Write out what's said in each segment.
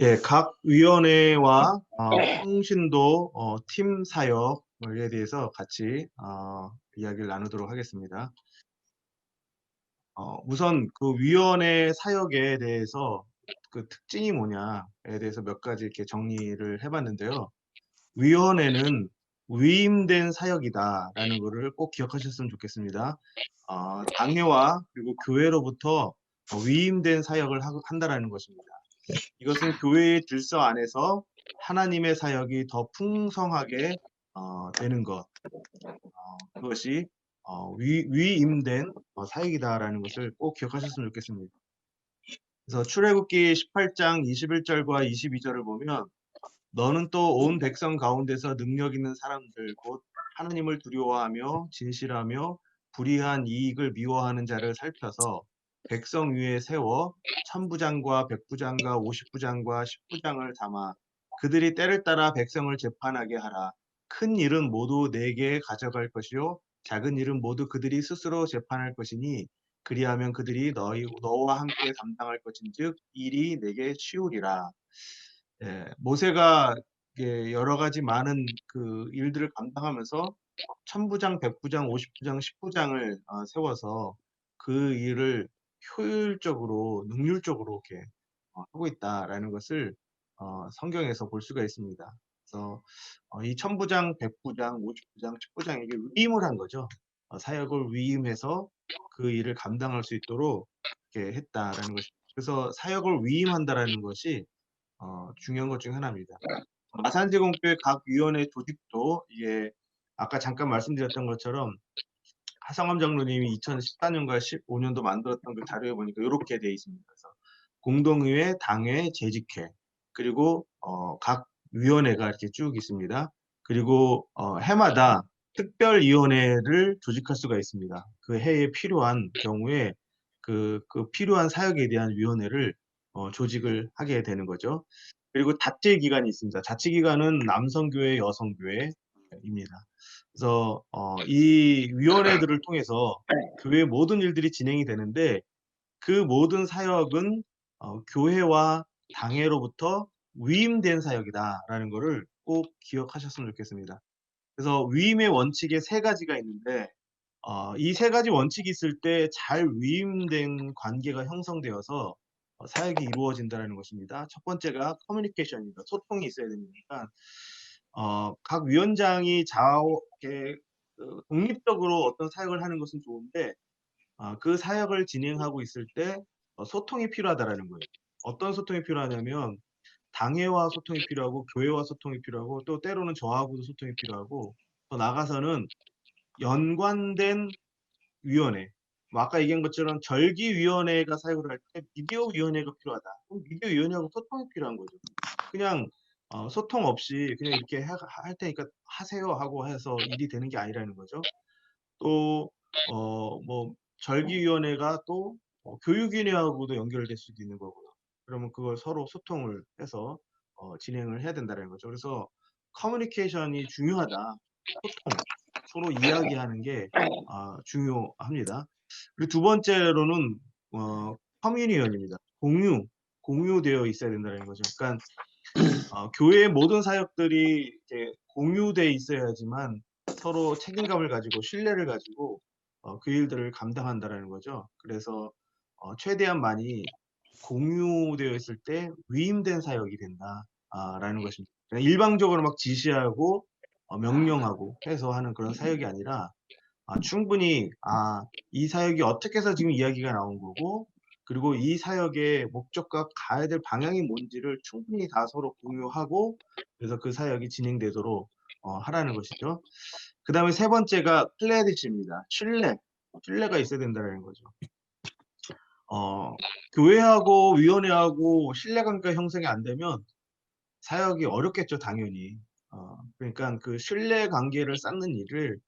예, 각 위원회와 통신도 팀 사역에 대해서 같이 이야기를 나누도록 하겠습니다. 우선 그 위원회 사역에 대해서 그 특징이 뭐냐에 대해서 몇 가지 이렇게 정리를 해봤는데요. 위원회는 위임된 사역이다라는 것을 꼭 기억하셨으면 좋겠습니다. 당회와 그리고 교회로부터 위임된 사역을 한다라는 것입니다. 이것은 교회의 질서 안에서 하나님의 사역이 더 풍성하게 되는 것, 그것이 위임된 사역이다라는 것을 꼭 기억하셨으면 좋겠습니다. 그래서 출애굽기 18장 21절과 22절을 보면 너는 또 온 백성 가운데서 능력 있는 사람들 곧 하나님을 두려워하며 진실하며 불의한 이익을 미워하는 자를 살펴서 백성 위에 세워 천부장과 백부장과 오십부장과 십부장을 삼아 그들이 때를 따라 백성을 재판하게 하라. 큰 일은 모두 내게 가져갈 것이요 작은 일은 모두 그들이 스스로 재판할 것이니 그리하면 그들이 너와 함께 담당할 것인즉 일이 내게 쉬우리라. 예, 모세가 여러 가지 많은 그 일들을 감당하면서 천부장, 백부장, 오십부장, 십부장을 세워서 그 일을 효율적으로, 능률적으로 이렇게 하고 있다라는 것을 성경에서 볼 수가 있습니다. 그래서 이 천부장, 백부장, 오십부장, 십부장에게 위임을 한 거죠. 사역을 위임해서 그 일을 감당할 수 있도록 이렇게 했다라는 것입니다. 그래서 사역을 위임한다라는 것이 중요한 것 중 하나입니다. 마산제공교회 각 위원회 조직도 이게 아까 잠깐 말씀드렸던 것처럼 하성암 장로님이 2014년과 15년도 만들었던 그 자료에 보니까 이렇게 돼 있습니다. 그래서 공동의회, 당회, 재직회, 그리고 각 위원회가 이렇게 쭉 있습니다. 그리고 해마다 특별위원회를 조직할 수가 있습니다. 그 해에 필요한 경우에 그 필요한 사역에 대한 위원회를 조직을 하게 되는 거죠. 그리고 자치기관이 있습니다. 자치기관은 남성교회, 여성교회입니다. 그래서 이 위원회들을 통해서 교회의 모든 일들이 진행이 되는데 그 모든 사역은 교회와 당회로부터 위임된 사역이다라는 것을 꼭 기억하셨으면 좋겠습니다. 그래서 위임의 원칙에 세 가지가 있는데 이 세 가지 원칙이 있을 때 잘 위임된 관계가 형성되어서 사역이 이루어진다는 것입니다. 첫 번째가 커뮤니케이션입니다. 소통이 있어야 됩니다. 각 위원장이 독립적으로 어떤 사역을 하는 것은 좋은데 그 사역을 진행하고 있을 때 소통이 필요하다라는 거예요. 어떤 소통이 필요하냐면 당회와 소통이 필요하고 교회와 소통이 필요하고 또 때로는 저하고도 소통이 필요하고 더 나아가서는 연관된 위원회. 뭐 아까 얘기한 것처럼 절기위원회가 사역을 할 때 미디어위원회가 필요하다. 그럼 미디어위원회하고 소통이 필요한 거죠. 그냥 소통 없이 그냥 이렇게 할 테니까 하세요 하고 해서 일이 되는 게 아니라는 거죠. 또 뭐 절기위원회가 또 교육위원회하고도 연결될 수도 있는 거고요. 그러면 그걸 서로 소통을 해서 진행을 해야 된다는 거죠. 그래서 커뮤니케이션이 중요하다. 소통, 서로 이야기하는 게 중요합니다. 그리고 두 번째로는 커뮤니언입니다. 공유되어 있어야 된다는 거죠. 그러니까 교회의 모든 사역들이 이렇게 공유돼 있어야지만 서로 책임감을 가지고 신뢰를 가지고 그 일들을 감당한다라는 거죠. 그래서 최대한 많이 공유되어 있을 때 위임된 사역이 된다라는 것입니다. 그냥 일방적으로 막 지시하고 명령하고 해서 하는 그런 사역이 아니라 충분히 이 사역이 어떻게 해서 지금 이야기가 나온 거고 그리고 이 사역의 목적과 가야 될 방향이 뭔지를 충분히 다 서로 공유하고 그래서 그 사역이 진행되도록 하라는 것이죠. 그다음에 세 번째가 클래리티입니다. 신뢰가 있어야 된다는 거죠. 교회하고 위원회하고 신뢰관계가 형성이 안 되면 사역이 어렵겠죠, 당연히. 그러니까 그 신뢰관계를 쌓는 일을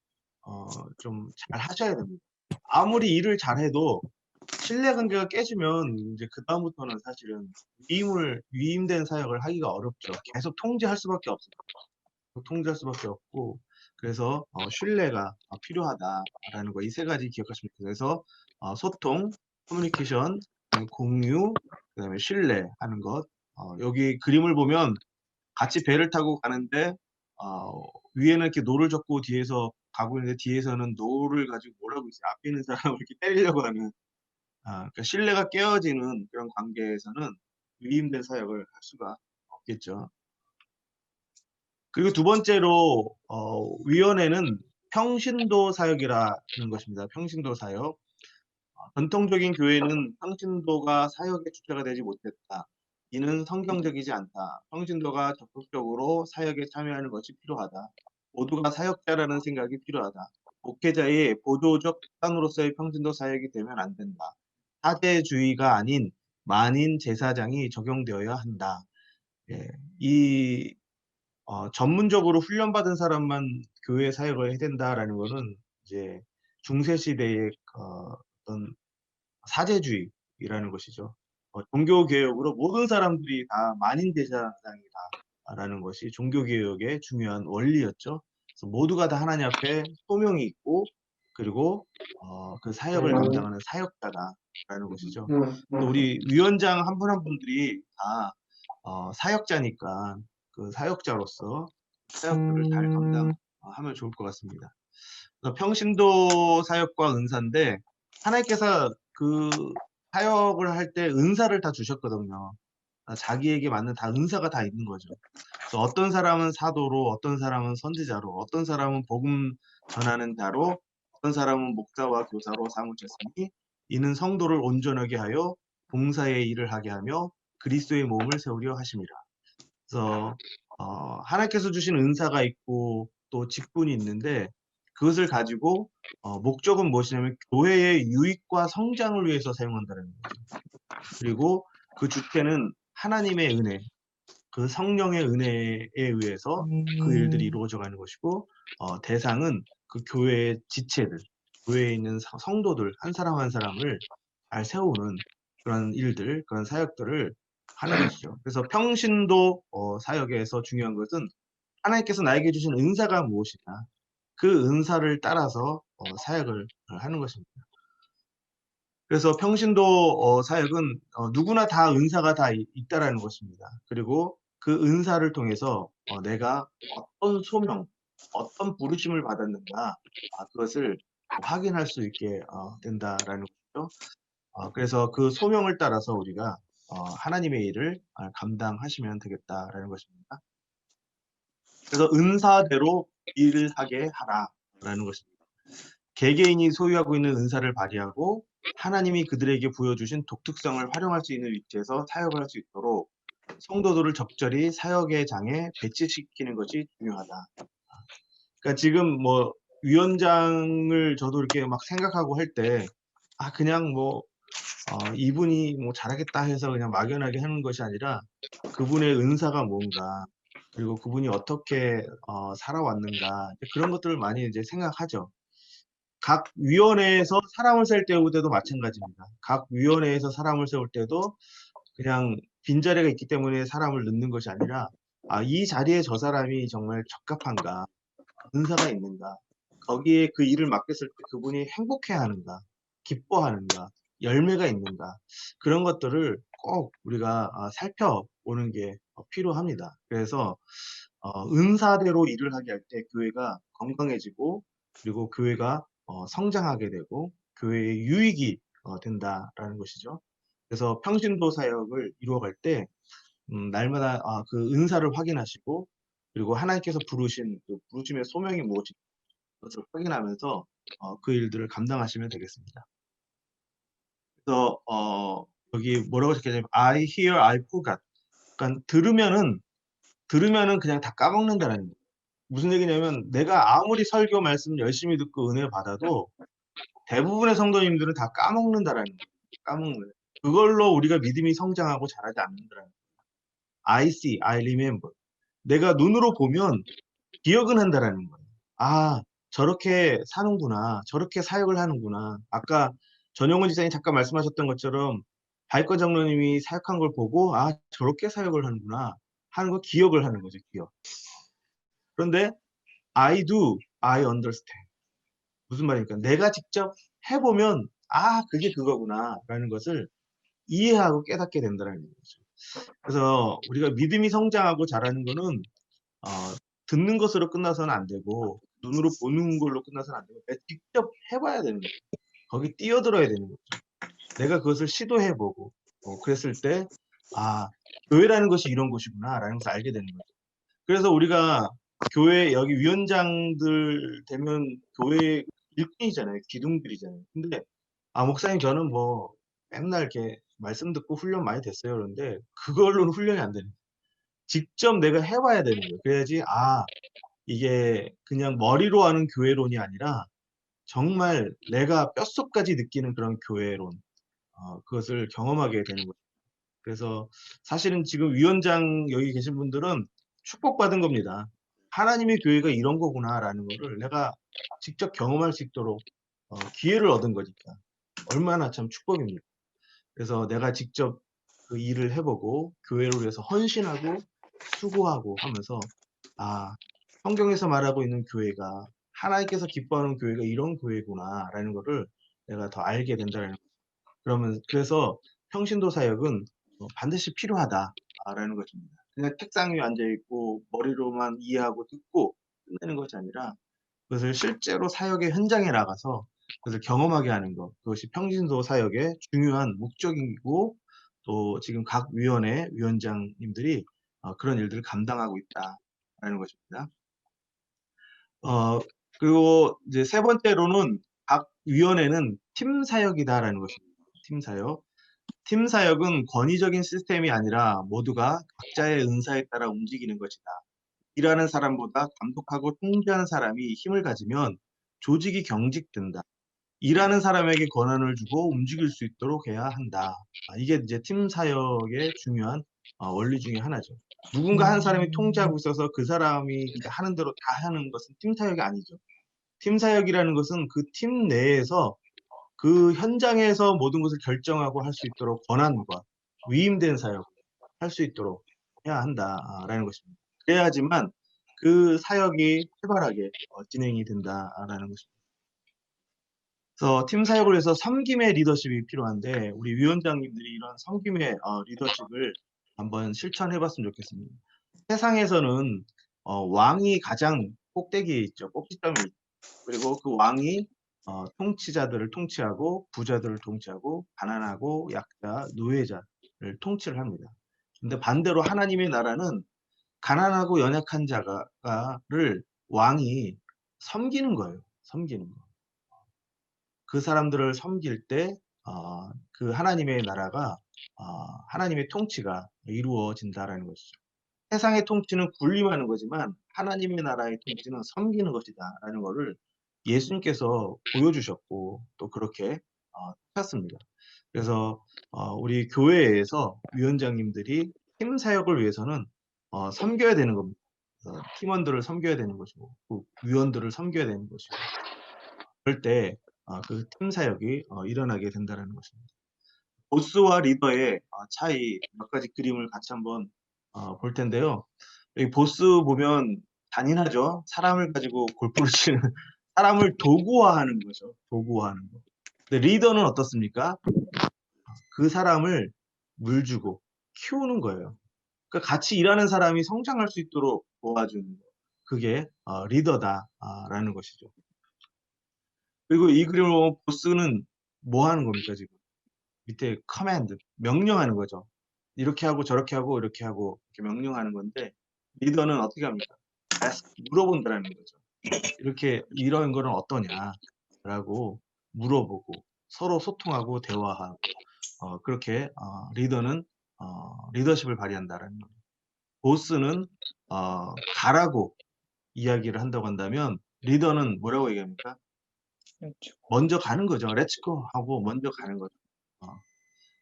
좀 잘 하셔야 됩니다. 아무리 일을 잘해도 신뢰관계가 깨지면 이제 그다음부터는 사실은 위임된 사역을 하기가 어렵죠. 계속 통제할 수밖에 없습니다. 통제할 수밖에 없고 그래서 신뢰가 필요하다라는 거 이 세 가지 기억하시면 돼요. 그래서 소통, 커뮤니케이션, 공유, 그다음에 신뢰하는 것 여기 그림을 보면 같이 배를 타고 가는데 위에는 이렇게 노를 젓고 뒤에서 가고 있는데 뒤에서는 노를 가지고 뭐라고 있어요. 앞에 있는 사람을 이렇게 때리려고 하는 그러니까 신뢰가 깨어지는 그런 관계에서는 위임된 사역을 할 수가 없겠죠. 그리고 두 번째로 위원회는 평신도 사역이라는 것입니다. 평신도 사역. 전통적인 교회는 평신도가 사역의 주체가 되지 못했다. 이는 성경적이지 않다. 평신도가 적극적으로 사역에 참여하는 것이 필요하다. 모두가 사역자라는 생각이 필요하다. 목회자의 보조적 수단으로서의 평신도 사역이 되면 안 된다. 사제주의가 아닌 만인 제사장이 적용되어야 한다. 예, 이 전문적으로 훈련받은 사람만 교회 사역을 해야 된다라는 거는 이제 중세 시대의 어떤 사제주의라는 것이죠. 종교 개혁으로 모든 사람들이 다 만인 제사장이다라는 것이 종교 개혁의 중요한 원리였죠. 그래서 모두가 다 하나님 앞에 소명이 있고 그리고 그 사역을 감당하는 사역자다라는 것이죠. 또 우리 위원장 한 분 한 분들이 다 사역자니까 그 사역자로서 사역들을 잘 감당하면 좋을 것 같습니다. 그래서 평신도 사역과 은사인데 하나님께서 그 사역을 할 때 은사를 다 주셨거든요. 자기에게 맞는 다 은사가 다 있는 거죠. 그래서 어떤 사람은 사도로, 어떤 사람은 선지자로, 어떤 사람은 복음 전하는 자로, 어떤 사람은 목사와 교사로 삼으셨으니 이는 성도를 온전하게 하여 봉사의 일을 하게 하며 그리스도의 몸을 세우려 하심이라. 그래서 하나님께서 주신 은사가 있고 또 직분이 있는데 그것을 가지고 목적은 무엇이냐면 교회의 유익과 성장을 위해서 사용한다는 거죠. 그리고 그 주체는 하나님의 은혜, 그 성령의 은혜에 의해서 그 일들이 이루어져 가는 것이고 대상은 그 교회의 지체들, 교회에 있는 성도들 한 사람 한 사람을 잘 세우는 그런 일들, 그런 사역들을 하는 것이죠. 그래서 평신도 사역에서 중요한 것은 하나님께서 나에게 주신 은사가 무엇이냐, 그 은사를 따라서 사역을 하는 것입니다. 그래서 평신도 사역은 누구나 다 은사가 다 있다라는 것입니다. 그리고 그 은사를 통해서 내가 어떤 소명, 어떤 부르심을 받았는가 그것을 확인할 수 있게 된다라는 거죠. 그래서 그 소명을 따라서 우리가 하나님의 일을 감당하시면 되겠다라는 것입니다. 그래서 은사대로 일을 하게 하라라는 것입니다. 개개인이 소유하고 있는 은사를 발휘하고 하나님이 그들에게 부여주신 독특성을 활용할 수 있는 위치에서 사역을 할 수 있도록 성도들을 적절히 사역의 장에 배치시키는 것이 중요하다. 그러니까 지금 뭐 위원장을 저도 이렇게 막 생각하고 할 때 그냥 뭐 이분이 뭐 잘하겠다 해서 그냥 막연하게 하는 것이 아니라 그분의 은사가 뭔가 그리고 그분이 어떻게 살아왔는가 그런 것들을 많이 이제 생각하죠. 각 위원회에서 사람을 세울 때도 마찬가지입니다. 각 위원회에서 사람을 세울 때도 그냥 빈자리가 있기 때문에 사람을 넣는 것이 아니라 이 자리에 저 사람이 정말 적합한가, 은사가 있는가, 거기에 그 일을 맡겼을 때 그분이 행복해하는가, 기뻐하는가, 열매가 있는가 그런 것들을 꼭 우리가 살펴보는 게 필요합니다. 그래서 은사대로 일을 하게 할 때 교회가 건강해지고 그리고 교회가 성장하게 되고 교회의 유익이 된다라는 것이죠. 그래서 평신도 사역을 이루어갈 때 날마다 그 은사를 확인하시고 그리고 하나님께서 부르신 그 부르심의 소명이 무엇인지 그것을 확인하면서 그 일들을 감당하시면 되겠습니다. 그래서 여기 뭐라고 적혀있냐면 I hear, I forgot. 그러니까 들으면은 그냥 다 까먹는다라는 거예요. 무슨 얘기냐면 내가 아무리 설교 말씀 열심히 듣고 은혜 받아도 대부분의 성도님들은 다 까먹는다라는 거예요. 까먹는 거예요. 그걸로 우리가 믿음이 성장하고 자라지 않는다라는 거예요. I see, I remember. 내가 눈으로 보면 기억은 한다라는 거예요. 저렇게 사는구나. 저렇게 사역을 하는구나. 아까 전용훈 지사님 잠깐 말씀하셨던 것처럼 발권 장로님이 사역한 걸 보고 저렇게 사역을 하는구나 하는 거 기억을 하는 거죠. 기억. 그런데 I do, I understand. 무슨 말입니까? 내가 직접 해보면 그게 그거구나 라는 것을 이해하고 깨닫게 된다는 거죠. 그래서 우리가 믿음이 성장하고 자라는 거는 어 듣는 것으로 끝나서는 안 되고 눈으로 보는 걸로 끝나서는 안 되고 내가 직접 해 봐야 되는 거죠. 거기 뛰어들어야 되는 거죠. 내가 그것을 시도해 보고 그랬을 때 '아 교회라는 것이 이런 곳이구나.'라는 것을 알게 되는 거죠. 그래서 우리가 교회 여기 위원장들 되면 교회 일꾼이잖아요. 기둥들이잖아요. 근데 "아 목사님 저는 뭐 맨날 이렇게 말씀 듣고 훈련 많이 됐어요." 그러는데 그걸로는 훈련이 안 되는 거예요. 직접 내가 해 봐야 되는 거예요. 그래야지 이게 그냥 머리로 하는 교회론이 아니라 정말 내가 뼛속까지 느끼는 그런 교회론 그것을 경험하게 되는 거죠. 그래서 사실은 지금 위원장 여기 계신 분들은 축복받은 겁니다. '하나님의 교회가 이런 거구나.'라는 거를 내가 직접 경험할 수 있도록 기회를 얻은 거니까 얼마나 참 축복입니까. 그래서 내가 직접 그 일을 해 보고 교회를 위해서 헌신하고 수고하고 하면서 '아 성경에서 말하고 있는 교회가 하나님께서 기뻐하는 교회가 이런 교회구나.'라는 거를 내가 더 알게 된다라는 그래서 평신도 사역은 반드시 필요하다라는 것입니다. 그냥 책상 위에 앉아 있고 머리로만 이해하고 듣고 끝내는 것이 아니라 그것을 실제로 사역의 현장에 나가서 그것을 경험하게 하는 것. 그것이 평신도 사역의 중요한 목적이고 또 지금 각 위원회 위원장님들이 그런 일들을 감당하고 있다라는 것입니다. 어 그리고 이제 세 번째로는 각 위원회는 팀 사역이다라는 것입니다. 팀 사역. 팀 사역은 권위적인 시스템이 아니라 모두가 각자의 은사에 따라 움직이는 것이다. 일하는 사람보다 감독하고 통제하는 사람이 힘을 가지면 조직이 경직된다. 일하는 사람에게 권한을 주고 움직일 수 있도록 해야 한다. 이게 이제 팀 사역의 중요한 원리 중에 하나죠. 누군가 한 사람이 통제하고 있어서 그 사람이 이제 하는 대로 다 하는 것은 팀 사역이 아니죠. 팀 사역이라는 것은 그 팀 내에서 그 현장에서 모든 것을 결정하고 할 수 있도록 권한과 위임된 사역을 할 수 있도록 해야 한다라는 것입니다. 그래야지만 그 사역이 활발하게 진행이 된다라는 것입니다. 그래서 팀 사역을 위해서 섬김의 리더십이 필요한데 우리 위원장님들이 이런 섬김의 리더십을 한번 실천해 봤으면 좋겠습니다. 세상에서는 왕이 가장 꼭대기에 있죠. 꼭지점에 있죠. 그리고 그 왕이 통치자들을 통치하고 부자들을 통치하고 가난하고 약자, 노예자를 통치를 합니다. 근데 반대로 하나님의 나라는 가난하고 연약한 자가 를 왕이 섬기는 거예요. 섬기는 거. 그 사람들을 섬길 때 그 하나님의 나라가 하나님의 통치가 이루어진다라는 것이죠. 세상의 통치는 군림하는 거지만 하나님의 나라의 통치는 섬기는 것이다라는 거를 예수님께서 보여주셨고 또 그렇게 하셨습니다. 그래서 우리 교회에서 위원장님들이 팀 사역을 위해서는 섬겨야 되는 겁니다. 팀원들을 섬겨야 되는 것이고 또 위원들을 섬겨야 되는 것이고 그럴 때 그 팀 사역이 일어나게 된다라는 것입니다. 보스와 리더의 차이 몇 가지 그림을 같이 한번 볼 텐데요. 여기 보스 보면 잔인하죠. 사람을 가지고 골프를 치는 사람을 도구화하는 거죠. 도구화하는 거. 근데 리더는 어떻습니까? 그 사람을 물 주고 키우는 거예요. 그러니까 같이 일하는 사람이 성장할 수 있도록 도와주는 거. 그게 리더다 라는 것이죠. 그리고 이 그림을 보면 보스는 뭐 하는 겁니까 지금? 밑에 커맨드 명령하는 거죠. 이렇게 하고 저렇게 하고 이렇게 하고 이렇게 명령하는 건데 리더는 어떻게 합니까? ask 물어본다라는 거죠. 이렇게 "이런 거는 어떠냐?"라고 물어보고 서로 소통하고 대화하고 그렇게 리더는 리더십을 발휘한다라는 거예요. 보스는 가라고 이야기를 한다고 한다면 리더는 뭐라고 얘기합니까? 그렇죠. 먼저 가는 거죠. "렛츠 고." 하고 먼저 가는 거죠. 어.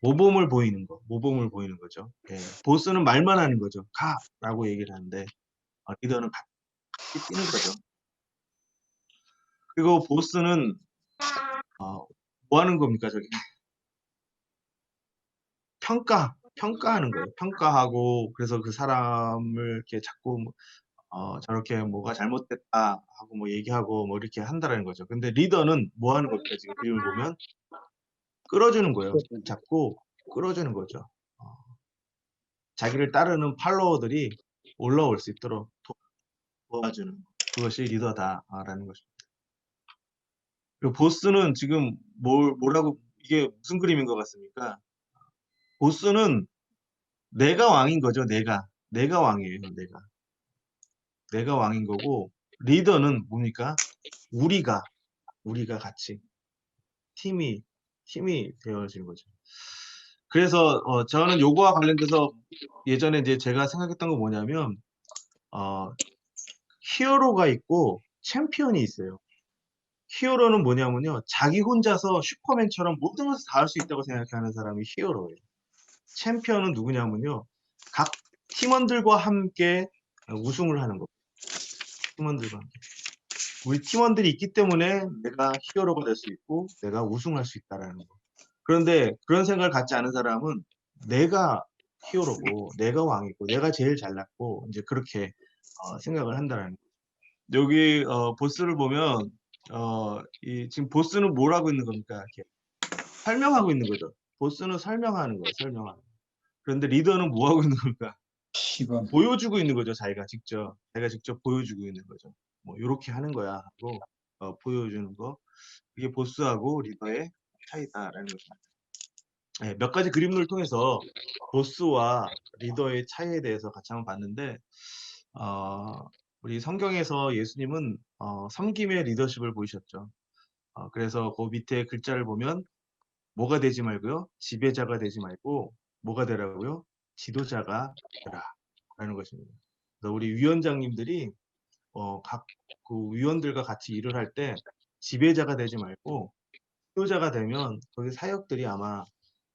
모범을 보이는 거, 모범을 보이는 거죠. 예. 보스는 말만 하는 거죠. "가."라고 얘기를 하는데 리더는 같이 뛰는 거죠. 그리고 보스는 뭐 하는 겁니까 저기? 평가하는 거예요. 평가하고 그래서 그 사람을 이렇게 자꾸 저렇게 "뭐가 잘못됐다." 하고 뭐 얘기하고 뭐 이렇게 한다라는 거죠. 근데 리더는 뭐 하는 겁니까 지금 그림을 보면? 끌어주는 거예요. 그렇죠. 잡고 끌어주는 거죠. 어. 자기를 따르는 팔로워들이 올라올 수 있도록 도와주는 그것이 리더다라는 것입니다. 그리고 보스는 지금 뭐라고 이게 무슨 그림인 것 같습니까? 보스는 내가 왕인 거죠. 내가 왕이에요. 내가 왕인 거고 리더는 뭡니까? 우리가 같이 팀이 되어진 거죠. 그래서 저는 요거와 관련돼서 예전에 이제 제가 생각했던 건 뭐냐면 히어로가 있고 챔피언이 있어요. 히어로는 뭐냐면요. 자기 혼자서 슈퍼맨처럼 모든 것을 다 할 수 있다고 생각하는 사람이 히어로예요. 챔피언은 누구냐면요. 각 팀원들과 함께 우승을 하는 거. 팀원들과 함께. 우리 팀원들이 있기 때문에 내가 히어로가 될 수 있고 내가 우승할 수 있다라는 거. 그런데 그런 생각을 갖지 않은 사람은 내가 히어로고 내가 왕이고 내가 제일 잘났고 이제 그렇게 생각을 한다라는 거. 여기 보스를 보면 지금 보스는 뭘 하고 있는 겁니까? 이렇게 설명하고 있는 거죠. 보스는 설명하는 거예요. 설명하는 거. 그런데 리더는 뭐 하고 있는 겁니까? 시범. 보여주고 있는 거죠. 자기가 직접 보여주고 있는 거죠. 뭐 이렇게 하는 거야 하고 보여주는 거. 그게 보스하고 리더의 차이다라는 것입니다. 네, 몇 가지 그림을 통해서 보스와 리더의 차이에 대해서 같이 한번 봤는데 우리 성경에서 예수님은 섬김의 리더십을 보이셨죠. 그래서 그 밑에 글자를 보면 뭐가 되지 말고요. 지배자가 되지 말고 뭐가 되라고요? 지도자가 되라 라는 것입니다. 그래서 우리 위원장님들이 각 그 위원들과 같이 일을 할 때 지배자가 되지 말고 지도자가 되면 거기 사역들이 아마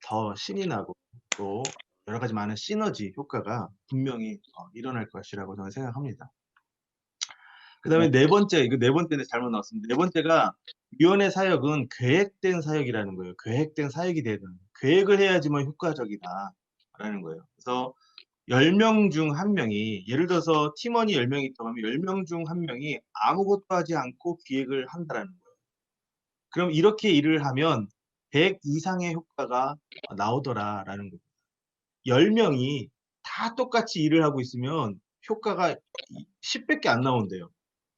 더 신이 나고 또 여러 가지 많은 시너지 효과가 분명히 일어날 것이라고 저는 생각합니다. 그 다음에 네 번째, 이거 네 번째는 잘못 나왔습니다. 네 번째가 위원회 사역은 계획된 사역이라는 거예요. 계획된 사역이 되는 계획을 해야지만 효과적이다라는 거예요. 그래서 10명 중 1명이 예를 들어서 팀원이 10명이 있다고 하면 10명 중 1명이 아무것도 하지 않고 기획을 한다라는 거예요. 그럼 이렇게 일을 하면 100 이상의 효과가 나오더라라는 거예요. 10명이 다 똑같이 일을 하고 있으면 효과가 10밖에 안 나온대요.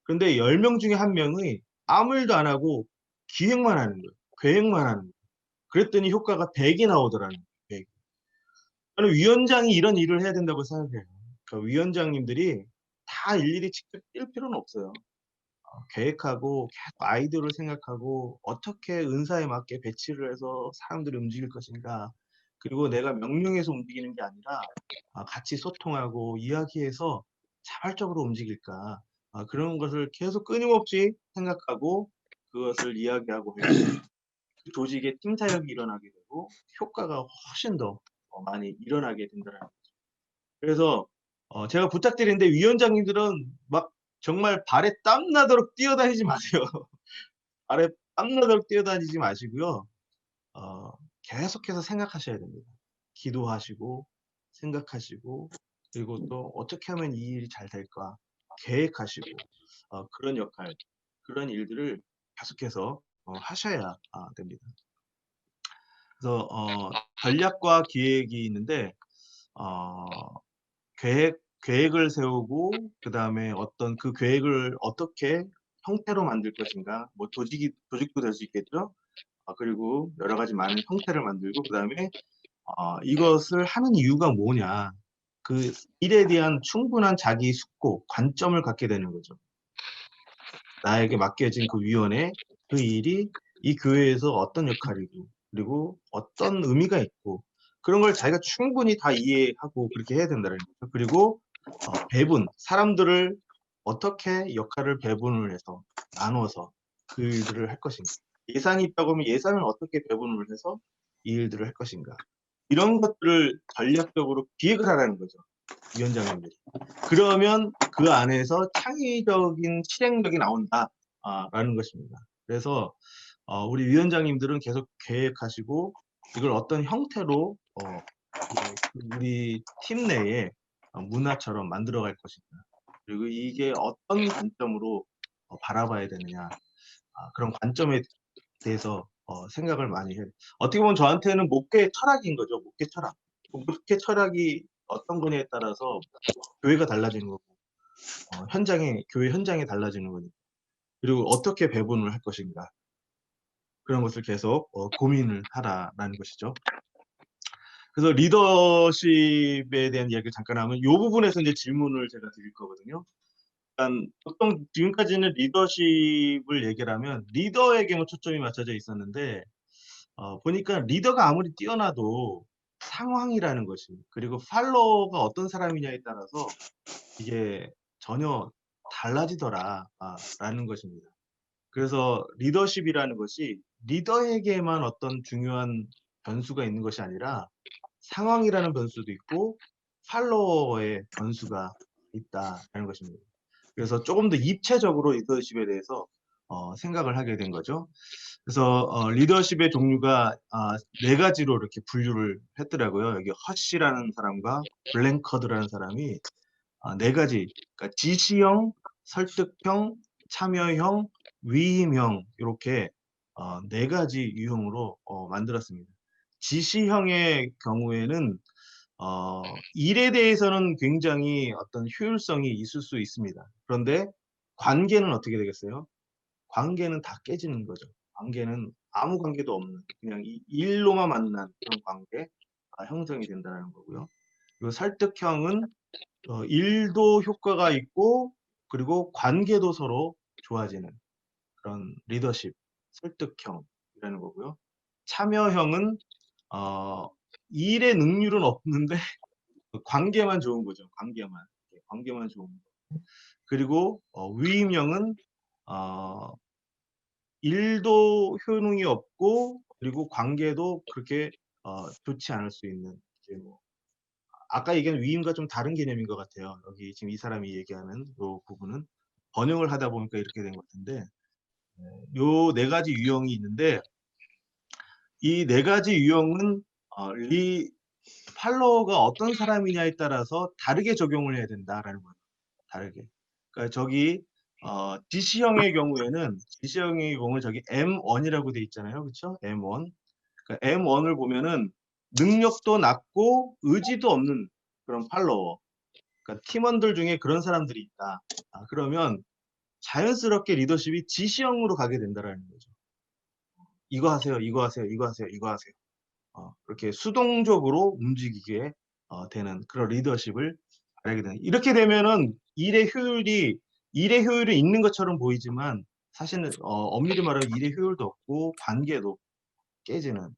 근데 10명 중에 1명이 아무 일도 안 하고 기획만 하는 거예요. 계획만 하는 거예요. 그랬더니 효과가 100이 나오더라는 거예요. 100. 저는 위원장이 이런 일을 해야 된다고 생각해요. 그러니까 위원장님들이 다 일일이 직접 뛸 필요는 없어요. 계획하고 계속 아이디어를 생각하고 어떻게 은사에 맞게 배치를 해서 사람들이 움직일 것인가. 그리고 내가 명령해서 움직이는 게 아니라 같이 소통하고 이야기해서 자발적으로 움직일까. 그런 것을 계속 끊임없이 생각하고 그것을 이야기하고 그 조직의 팀 사역이 일어나게 되고 효과가 훨씬 더 많이 일어나게 된다는 거죠. 그래서 제가 부탁드리는데 위원장님들은 막 정말 발에 땀 나도록 뛰어다니지 마세요. 발에 땀 나도록 뛰어다니지 마시고요. 계속해서 생각하셔야 됩니다. 기도하시고 생각하시고 그리고 또 어떻게 하면 이 일이 잘 될까 계획하시고 그런 역할, 그런 일들을 계속해서 하셔야 됩니다. 그래서 전략과 기획이 있는데 계획을 세우고 그 다음에 어떤 그 계획을 어떻게 형태로 만들 것인가, 뭐 조직도 될 수 있겠죠. 그리고 여러 가지 많은 형태를 만들고 그 다음에 이것을 하는 이유가 뭐냐, 그 일에 대한 충분한 자기 숙고, 관점을 갖게 되는 거죠. 나에게 맡겨진 그 위원회, 그 일이 이 교회에서 어떤 역할이고 그리고 어떤 의미가 있고 그런 걸 자기가 충분히 다 이해하고 그렇게 해야 된다는 거죠. 그리고 배분, 사람들을 어떻게 역할을 배분을 해서 나눠서 그 일들을 할 것인가. 예산이 있다고 하면 예산을 어떻게 배분을 해서 이 일들을 할 것인가. 이런 것들을 전략적으로 기획을 하라는 거죠. 위원장님들이. 그러면 그 안에서 창의적인 실행력이 나온다. 라는 것입니다. 그래서 우리 위원장님들은 계속 계획하시고 이걸 어떤 형태로 우리 팀 내에 문화처럼 만들어갈 것인가. 그리고 이게 어떤 관점으로 바라봐야 되느냐. 그런 관점에 대해서 생각을 많이 해요. 어떻게 보면 저한테는 목회 철학인 거죠. 목회 철학. 목회 철학이 어떤 거냐에 따라서 교회가 달라지는 거고 교회 현장이 달라지는 거니까. 그리고 어떻게 배분을 할 것인가. 그런 것을 계속 고민을 하라라는 것이죠. 그래서 리더십에 대한 이야기를 잠깐 하면 요 부분에서 이제 질문을 제가 드릴 거거든요. 그러니깐 보통 지금까지는 리더십을 얘기를 하면 리더에게만 초점이 맞춰져 있었는데 보니까 리더가 아무리 뛰어나도 상황이라는 것이 그리고 팔로워가 어떤 사람이냐에 따라서 이게 전혀 달라지더라 라는 것입니다. 그래서 리더십이라는 것이 리더에게만 어떤 중요한 변수가 있는 것이 아니라 상황이라는 변수도 있고 팔로워의 변수가 있다라는 것입니다. 그래서 조금 더 입체적으로 리더십에 대해서 생각을 하게 된 거죠. 그래서 리더십의 종류가 4가지로 이렇게 분류를 했더라고요. 여기 허쉬라는 사람과 블랭커드라는 사람이 4가지, 그러니까 지시형, 설득형, 참여형, 위임형 요렇게 4가지 유형으로 만들었습니다. 지시형의 경우에는 일에 대해서는 굉장히 어떤 효율성이 있을 수 있습니다. 그런데 관계는 어떻게 되겠어요? 관계는 다 깨지는 거죠. 관계는 아무 관계도 없는 그냥 이 일로만 만난 그런 관계가 형성이 된다는 거고요. 그리고 설득형은 일도 효과가 있고 그리고 관계도 서로 좋아지는 그런 리더십, 설득형이라는 거고요. 참여형은 어 일의 능률은 없는데 그 관계만 좋은 거죠. 관계만. 예, 관계만 좋은 거. 그리고 위임형은 어 일도 효능이 없고 그리고 관계도 그렇게 좋지 않을 수 있는 이제 뭐 아까 얘기한 위임과 좀 다른 개념인 것 같아요. 여기 지금 이 사람이 얘기하는 요 부분은 번역을 하다 보니까 이렇게 된 것 같은데 요 4가지 유형이 있는데 이 4가지 유형은 리 팔로워가 어떤 사람이냐에 따라서 다르게 적용을 해야 된다라는 거예요. 다르게. 그러니까 저기 지시형의 경우는 저기 M1이라고 돼 있잖아요. 그쵸? M1. 그러니까 M1을 보면은 능력도 낮고 의지도 없는 그런 팔로워. 그러니까 팀원들 중에 그런 사람들이 있다. 그러면 자연스럽게 리더십이 지시형으로 가게 된다라는 거죠. 이거 하세요, 이거 하세요, 이거 하세요, 이거 하세요. 그렇게 수동적으로 움직이게 되는 그런 리더십을 발휘하게 되는. 이렇게 되면은 일의 효율이 있는 것처럼 보이지만 사실은 엄밀히 말하면 일의 효율도 없고 관계도 깨지는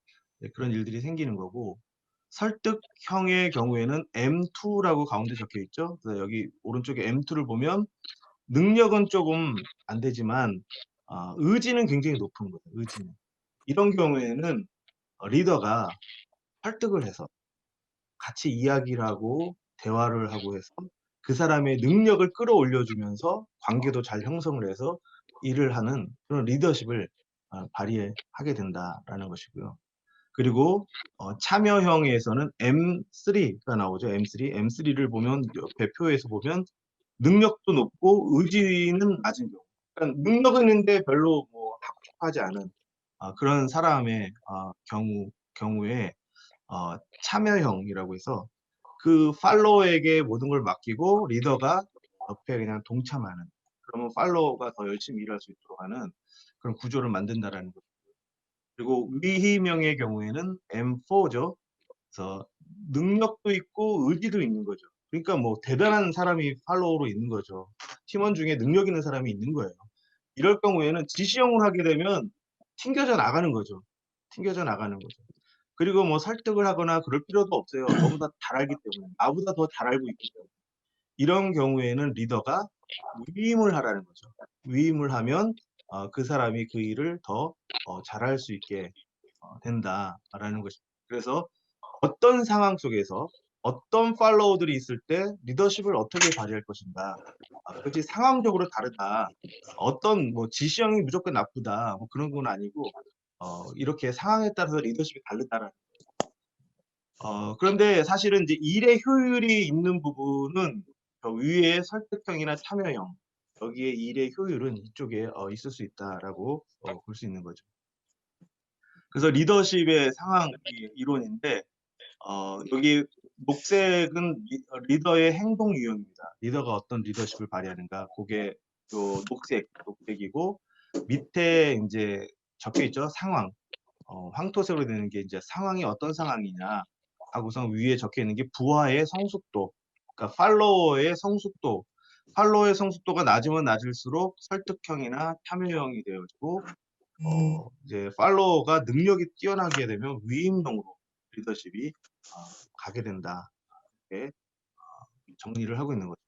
그런 일들이 생기는 거고 설득형의 경우에는 M2라고 가운데 적혀 있죠. 그래서 여기 오른쪽에 M2를 보면 능력은 조금 안 되지만 의지는 굉장히 높은 거예요. 의지는. 이런 경우에는 리더가 설득을 해서 같이 이야기를 하고 대화를 하고 해서 그 사람의 능력을 끌어올려 주면서 관계도 잘 형성을 해서 일을 하는 그런 리더십을 발휘하게 된다라는 것이고요. 그리고 참여형에서는 M3가 나오죠. M3. M3를 보면 옆에 표에서 보면 능력도 높고 의지는 낮은 경우. 그러니까 능력은 있는데 별로 뭐 하고 싶어 하지 않은 그런 사람의 경우에 참여형이라고 해서 그 팔로워에게 모든 걸 맡기고 리더가 옆에 그냥 동참하는 그러면 팔로워가 더 열심히 일할 수 있도록 하는 그런 구조를 만든다라는 거죠. 그리고 위임형의 경우에는 M4죠. 그래서 능력도 있고 의지도 있는 거죠. 그러니까 뭐 대단한 사람이 팔로워로 있는 거죠. 팀원 중에 능력 있는 사람이 있는 거예요. 이럴 경우에는 지시형을 하게 되면 튕겨져 나가는 거죠. 튕겨져 나가는 거죠. 그리고 뭐 설득을 하거나 그럴 필요도 없어요. 너무 잘 알기 때문에. 나보다 더 잘 알고 있기 때문에. 이런 경우에는 리더가 위임을 하라는 거죠. 위임을 하면 그 사람이 그 일을 더 잘할 수 있게 된다라는 것입니다. 그래서 어떤 상황 속에서 어떤 팔로워들이 있을 때 리더십을 어떻게 발휘할 것인가. 그것이 상황적으로 다르다. 어떤 뭐 지시형이 무조건 나쁘다. 뭐 그런 건 아니고 이렇게 상황에 따라서 리더십이 다르다라는 그런데 사실은 이제 일의 효율이 있는 부분은 저 위에 설득형이나 참여형 여기에 일의 효율은 이쪽에 있을 수 있다라고 볼 수 있는 거죠. 그래서 리더십의 상황 이론인데 여기 녹색은 리더의 행동 유형입니다. 리더가 어떤 리더십을 발휘하는가, 그게 요 녹색이고, 밑에 이제 적혀 있죠. 상황. 황토색으로 되는 게 이제 상황이 어떤 상황이냐 하고서 위에 적혀 있는 게 부하의 성숙도. 그러니까 팔로워의 성숙도. 팔로워의 성숙도가 낮으면 낮을수록 설득형이나 참여형이 되어지고, 이제 팔로워가 능력이 뛰어나게 되면 위임형으로 리더십이 가게 된다. 이렇게 정리를 하고 있는 거죠.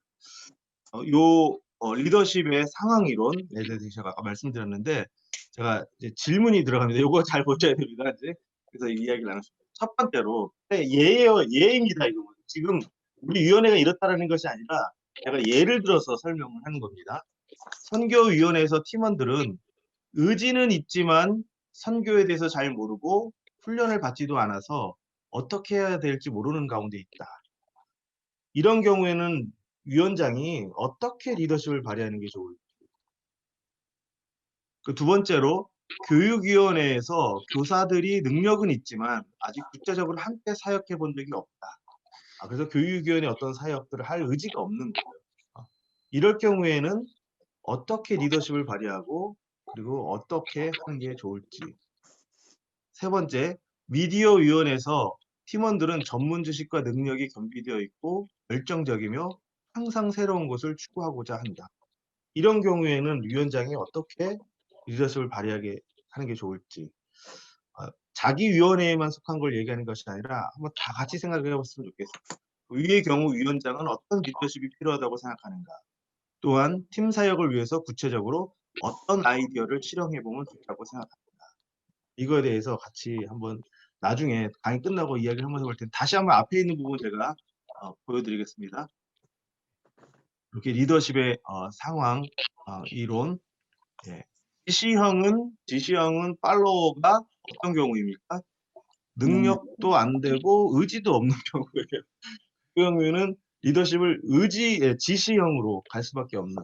리더십의 상황 이론에 대해서 제가 아까 말씀드렸는데, 제가 이제 질문이 들어갑니다. 요거 잘 보셔야 됩니다. 이제 그래서 이 이야기를 나눴습니다. 첫 번째로, 예예요, 예입니다. 이거 지금 우리 위원회가 이렇다라는 것이 아니라 제가 예를 들어서 설명을 하는 겁니다. 선교위원회에서 팀원들은 의지는 있지만 선교에 대해서 잘 모르고 훈련을 받지도 않아서 어떻게 해야 될지 모르는 가운데 있다. 이런 경우에는 위원장이 어떻게 리더십을 발휘하는 게 좋을지. 그 두 번째로, 교육위원회에서 교사들이 능력은 있지만 아직 구체적으로 함께 사역해 본 적이 없다. 그래서 교육위원회 어떤 사역들을 할 의지가 없는 거예요. 이럴 경우에는 어떻게 리더십을 발휘하고 그리고 어떻게 하는 게 좋을지. 세 번째, 미디어 위원회에서 팀원들은 전문 지식과 능력이 겸비되어 있고 열정적이며 항상 새로운 것을 추구하고자 한다. 이런 경우에는 위원장이 어떻게 리더십을 발휘하게 하는 게 좋을지. 자기 위원회에만 속한 걸 얘기하는 것이 아니라 한번 다 같이 생각해 봤으면 좋겠습니다. 위의 경우 위원장은 어떤 리더십이 필요하다고 생각하는가. 또한 팀 사역을 위해서 구체적으로 어떤 아이디어를 실행해 보면 좋다고 생각합니다. 이거에 대해서 같이 한번 나중에 강의 끝나고 이야기를 한번 해볼 텐데, 다시 한번 앞에 있는 부분 제가 보여드리겠습니다. 이렇게 리더십의 상황 이론. 예. 지시형은 팔로워가 어떤 경우입니까? 능력도 안 되고 의지도 없는 경우예요. 그 경우에는 리더십을 지시형으로 갈 수밖에 없는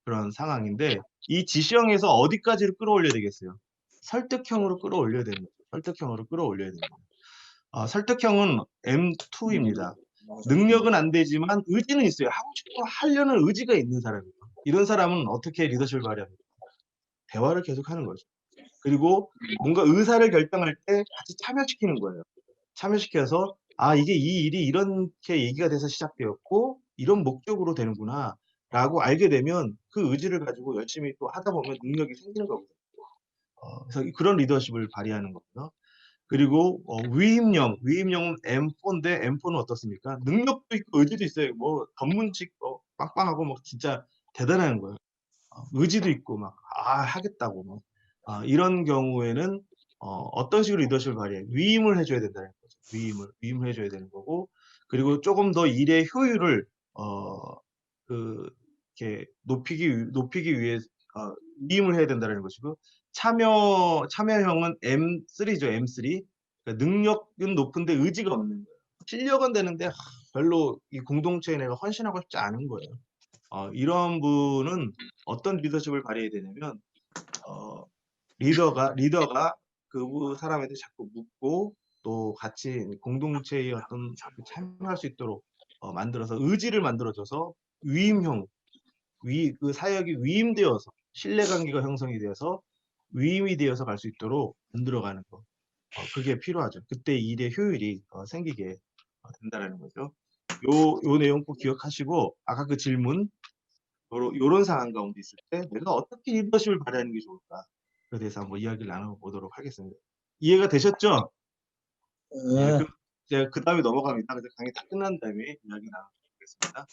그런 상황인데, 이 지시형에서 어디까지를 끌어올려야 되겠어요? 설득형으로 끌어올려야 됩니다. 설득형으로 끌어올려야 됩니다. 설득형은 M2입니다. 능력은 안 되지만 의지는 있어요. 하고 싶고 하려는 의지가 있는 사람이에요. 이런 사람은 어떻게 리더십을 발휘합니까? 대화를 계속하는 거죠. 그리고 뭔가 의사를 결정할 때 같이 참여시키는 거예요. 참여시켜서 이게 이 일이 이렇게 얘기가 돼서 시작되었고 이런 목적으로 되는구나 라고 알게 되면 그 의지를 가지고 열심히 또 하다 보면 능력이 생기는 거거든요. 그래서 그런 리더십을 발휘하는 거고요. 그리고 위임령은 M4인데 M4는 어떻습니까? 능력도 있고 의지도 있어요. 뭐 전문직 빵빵하고 뭐 진짜 대단한 거예요. 의지도 있고 막 하겠다고 뭐. 이런 경우에는 어떤 식으로 리더십을 발휘해? 위임을 해줘야 된다는 거죠. 위임을 해줘야 되는 거고, 그리고 조금 더 일의 효율을 이렇게 높이기 위해 위임을 해야 된다는 것이고, 참여형은 M3죠. M3. 그러니까 능력은 높은데 의지가 없는 거예요. 실력은 되는데 별로 이 공동체에 내가 헌신하고 싶지 않은 거예요. 이런 분은 어떤 리더십을 발휘해야 되냐면, 리더가 그 사람한테 자꾸 묻고 또 같이 공동체의 어떤 참여할 수 있도록 만들어서 의지를 만들어줘서 그 사역이 위임되어서 신뢰관계가 형성이 되어서 위임이 되어서 갈 수 있도록 만들어가는 거. 그게 필요하죠. 그때 일의 효율이 생기게 된다는 거죠. 요 내용 꼭 기억하시고, 아까 그 질문, 요런 상황 가운데 있을 때 내가 어떻게 리더십을 발휘하는 게 좋을까? 그에 대해서 한번 이야기를 나눠보도록 하겠습니다. 이해가 되셨죠? 예, 네. 그럼 제가 그 다음에 넘어갑니다. 그래서 강의 다 끝난 다음에 이야기 나눠보겠습니다.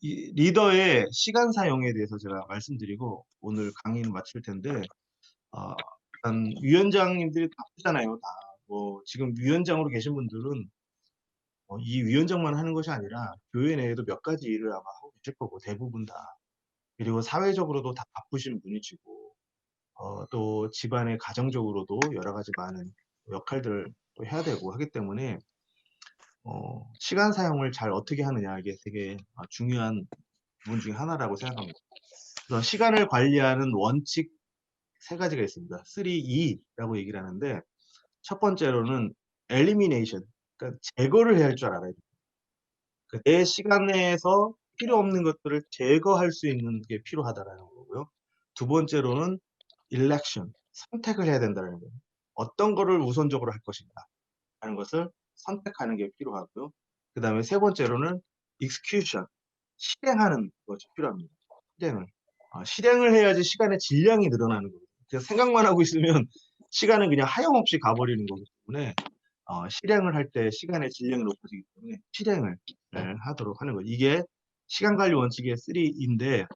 이 리더의 시간 사용에 대해서 제가 말씀드리고 오늘 강의는 마칠 텐데, 일단 위원장님들이 바쁘잖아요. 다. 뭐 지금 위원장으로 계신 분들은 이 위원장만 하는 것이 아니라 교회 내에도 몇 가지 일을 아마 하고 계실 거고, 대부분 다. 그리고 사회적으로도 다 바쁘신 분이시고, 또 집안의 가정적으로도 여러 가지 많은 역할들을 또 해야 되고 하기 때문에 시간 사용을 잘 어떻게 하느냐, 이게 되게 중요한 부분 중에 하나라고 생각합니다. 그래서 시간을 관리하는 원칙 세 가지가 있습니다. 3E라고 얘기를 하는데, 첫 번째로는 elimination, 그러니까 제거를 해야 할 줄 알아야 돼요. 내 시간에서 필요 없는 것들을 제거할 수 있는 게 필요하다라는 거고요. 두 번째로는 election, 선택을 해야 된다는 거예요. 어떤 거를 우선적으로 할 것인가 하는 것을 선택하는 게 필요하고요. 그다음에 세 번째로는 execution, 실행하는 것이 필요합니다. 실행을 해야지 시간의 질량이 늘어나는 거예요. 그냥 생각만 하고 있으면 시간은 그냥 하염없이 가버리는 거기 때문에 실행을 할 때 시간의 질량이 높아지기 때문에 실행을 하도록 하는 거예요. 이게 시간 관리 원칙의 3인데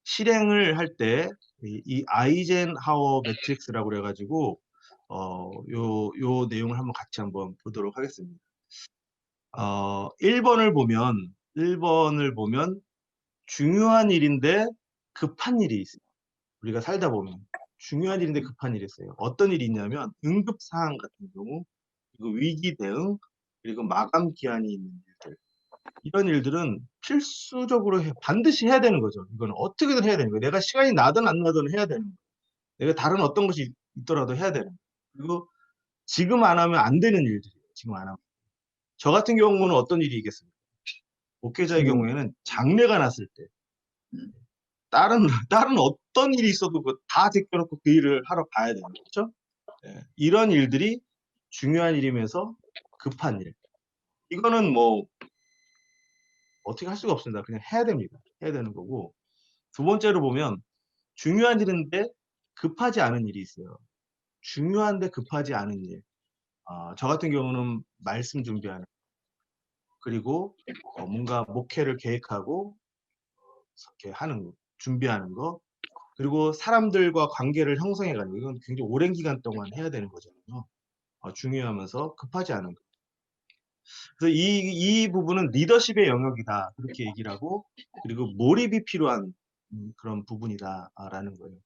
실행을 할 때 이 아이젠하워 매트릭스라고 그래가지고 요 내용을 한번 같이 한번 보도록 하겠습니다. 1번을 보면 중요한 일인데 급한 일이 있어요. 우리가 살다 보면 중요한 일인데 급한 일이 있어요. 어떤 일이 있냐면 응급 사항 같은 경우, 그리고 위기 대응, 그리고 마감 기한이 있는 일들. 이런 일들은 필수적으로 반드시 해야 되는 거죠. 이거는 어떻게든 해야 되는 거예요. 내가 시간이 나든 안 나든 해야 되는 거예요. 내가 다른 어떤 것이 있더라도 해야 되는 거예요. 그리고 지금 안 하면 안 되는 일들이에요. 지금 안 하면. 저 같은 경우는 어떤 일이 있겠습니까? 목회자의 경우에는 장례가 났을 때 다른 어떤 일이 있어도 다 제껴놓고 그 일을 하러 가야 되는 거죠. 이런 일들이 중요한 일이면서 급한 일. 이거는 뭐 어떻게 할 수가 없습니다. 그냥 해야 됩니다. 해야 되는 거고. 두 번째로 보면 중요한 일인데 급하지 않은 일이 있어요. 중요한데 급하지 않은 일. 저 같은 경우는 말씀 준비하는, 그리고 뭔가 목회를 계획하고 이렇게 하는 거, 준비하는 거, 그리고 사람들과 관계를 형성해가는 거. 이건 굉장히 오랜 기간 동안 해야 되는 거잖아요. 중요하면서 급하지 않은 거. 그래서 이 부분은 리더십의 영역이다. 그렇게 얘기를 하고, 그리고 몰입이 필요한 그런 부분이다라는 거예요.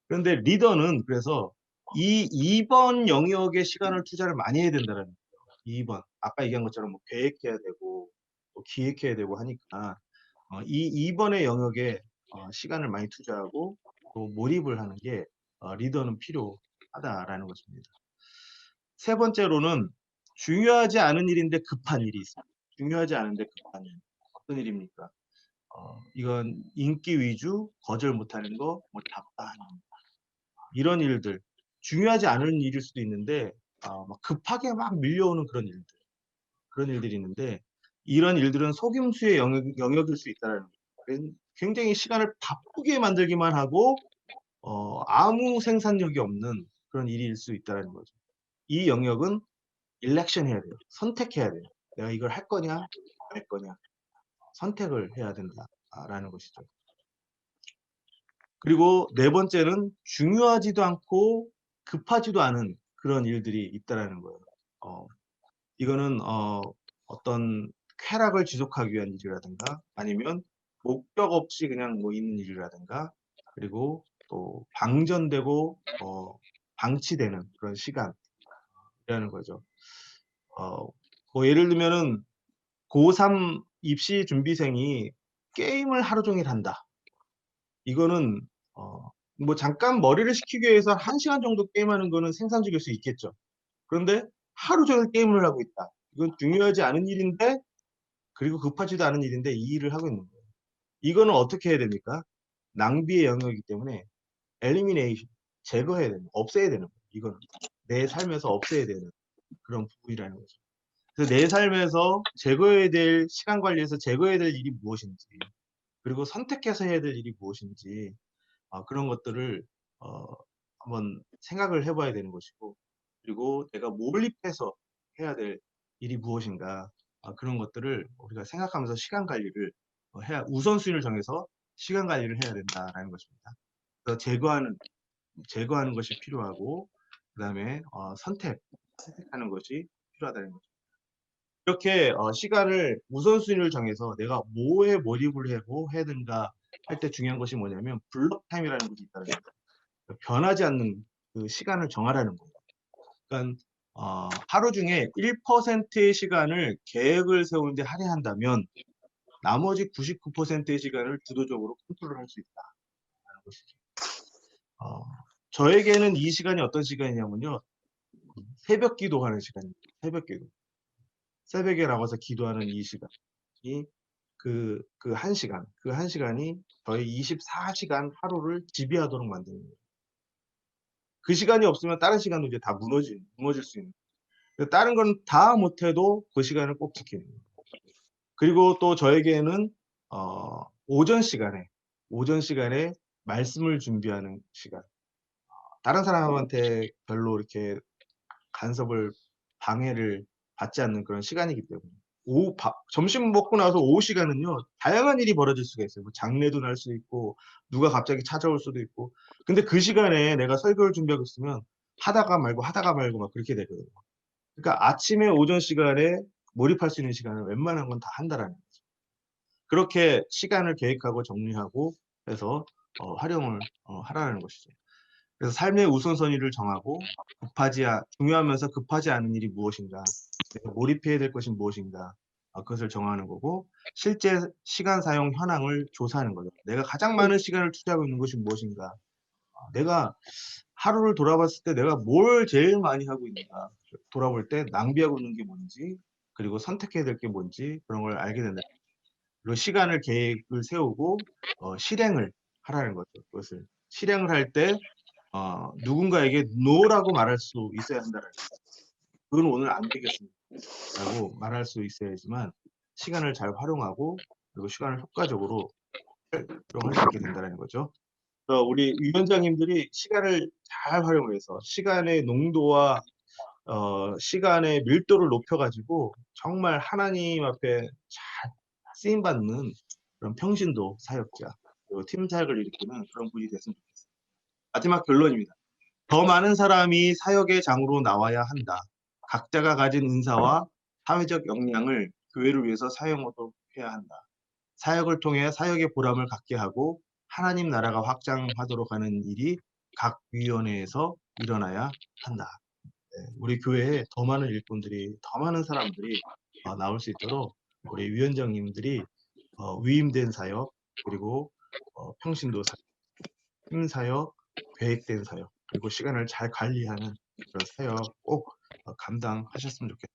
그런데 리더는 그래서 이 2번 영역에 시간을 투자를 많이 해야 된다는 거예요. 2번. 아까 얘기한 것처럼 뭐 계획해야 되고, 또 기획해야 되고 하니까, 이 2번의 영역에 시간을 많이 투자하고, 또 몰입을 하는 게 리더는 필요하다라는 것입니다. 세 번째로는 중요하지 않은 일인데 급한 일이 있습니다. 중요하지 않은데 급한 일. 어떤 일입니까? 이건 인기 위주, 거절 못하는 거, 뭐 답답한 이런 일들. 중요하지 않은 일일 수도 있는데 막 급하게 막 밀려오는 그런 일들이 있는데, 이런 일들은 속임수의 영역일 수 있다는 거예요. 굉장히 시간을 바쁘게 만들기만 하고 아무 생산력이 없는 그런 일일 수 있다는 거죠. 이 영역은 일렉션 해야 돼요. 선택해야 돼요. 내가 이걸 할 거냐, 말 거냐. 선택을 해야 된다라는 것이죠. 그리고 네 번째는 중요하지도 않고 급하지도 않은 그런 일들이 있다라는 거예요. 이거는 어떤 쾌락을 지속하기 위한 일이라든가, 아니면 목적 없이 그냥 뭐 있는 일이라든가, 그리고 또 방전되고 방치되는 그런 시간이라는 거죠. 뭐 예를 들면은 고3 입시 준비생이 게임을 하루 종일 한다. 이거는 뭐 잠깐 머리를 식히기 위해서 1시간 정도 게임하는 거는 생산적일 수 있겠죠. 그런데 하루 종일 게임을 하고 있다. 이건 중요하지 않은 일인데, 그리고 급하지도 않은 일인데 이 일을 하고 있는 거예요. 이거는 어떻게 해야 됩니까? 낭비의 영역이기 때문에 엘리미네이션, 제거해야 되는, 없애야 되는 거예요. 이거는 내 삶에서 없애야 되는 그런 부분이라는 거죠. 그래서 내 삶에서 제거해야 될, 시간 관리에서 제거해야 될 일이 무엇인지, 그리고 선택해서 해야 될 일이 무엇인지, 그런 것들을 어, 한번 생각을 해봐야 되는 것이고, 그리고 내가 몰입해서 해야 될 일이 무엇인가, 그런 것들을 우리가 생각하면서 시간 관리를 우선순위를 정해서 시간 관리를 해야 된다라는 것입니다. 그래서 제거하는 것이 필요하고, 그 다음에 선택하는 것이 필요하다는 거죠. 이렇게 시간을 우선순위를 정해서 내가 뭐에 몰입을 하고 해야 된다 할 때 중요한 것이 뭐냐면 블록 타임이라는 것이 있다는 거예요. 변하지 않는 그 시간을 정하라는 거예요. 그러니까 하루 중에 1%의 시간을 계획을 세우는데 할애한다면 나머지 99%의 시간을 주도적으로 컨트롤할 수 있다는 것이죠. 저에게는 이 시간이 어떤 시간이냐면요. 새벽 기도하는 시간입니다. 새벽 기도. 새벽에 나가서 기도하는 이 시간이 그 1시간, 그 1시간이 저희 24시간 하루를 지배하도록 만드는 거예요. 그 시간이 없으면 다른 시간도 이제 다 무너질 수 있는. 다른 건 다 못해도 그 시간을 꼭 지키는 거예요. 그리고 또 저에게는 오전 시간에 말씀을 준비하는 시간. 다른 사람한테 별로 이렇게 간섭을 방해를 받지 않는 그런 시간이기 때문에. 점심 먹고 나서 오후 시간은요, 다양한 일이 벌어질 수가 있어요. 뭐 장례도 날 수도 있고 누가 갑자기 찾아올 수도 있고. 근데 그 시간에 내가 설교를 준비하고 있으면 하다가 말고 막 그렇게 되거든요. 그러니까 아침에 오전 시간에 몰입할 수 있는 시간을 웬만한 건 다 한다라는 거죠. 그렇게 시간을 계획하고 정리하고 해서 활용을 하라는 것이죠. 그래서 삶의 우선순위를 정하고 중요하면서 급하지 않은 일이 무엇인가, 내가 몰입해야 될 것이 무엇인가, 그것을 정하는 거고, 실제 시간 사용 현황을 조사하는 거죠. 내가 가장 많은 시간을 투자하고 있는 것이 무엇인가, 내가 하루를 돌아봤을 때 내가 뭘 제일 많이 하고 있는가, 돌아볼 때 낭비하고 있는 게 뭔지, 그리고 선택해야 될 게 뭔지, 그런 걸 알게 된다. 그리고 시간을 계획을 세우고 실행을 하라는 거죠. 그것을 실행을 할 때 누군가에게 "노라고 말할 수 있어야 한다."라는 거죠. "그건 오늘 안 되겠습니다."라고 말할 수 있어야지만 시간을 잘 활용하고, 그리고 시간을 효과적으로 활용할 수 있게 된다라는 거죠. 그래서 우리 위원장님들이 시간을 잘 활용해서 시간의 농도와 시간의 밀도를 높여 가지고 정말 하나님 앞에 잘 쓰임 받는 그런 평신도 사역자, 그리고 팀 사역을 일으키는 그런 분이 됐으면 좋겠습니다. 마지막 결론입니다. 더 많은 사람이 사역의 장으로 나와야 한다. 각자가 가진 은사와 사회적 역량을 교회를 위해서 사용하도록 해야 한다. 사역을 통해 사역의 보람을 갖게 하고 하나님 나라가 확장하도록 하는 일이 각 위원회에서 일어나야 한다. 네, 우리 교회에 더 많은 일꾼들이, 더 많은 사람들이 나올 수 있도록 우리 위원장님들이 위임된 사역, 그리고 평신도 사역, 팀 사역, 계획된 사역, 그리고 시간을 잘 관리하는 그런 사역 꼭 감당하셨으면 좋겠습니다.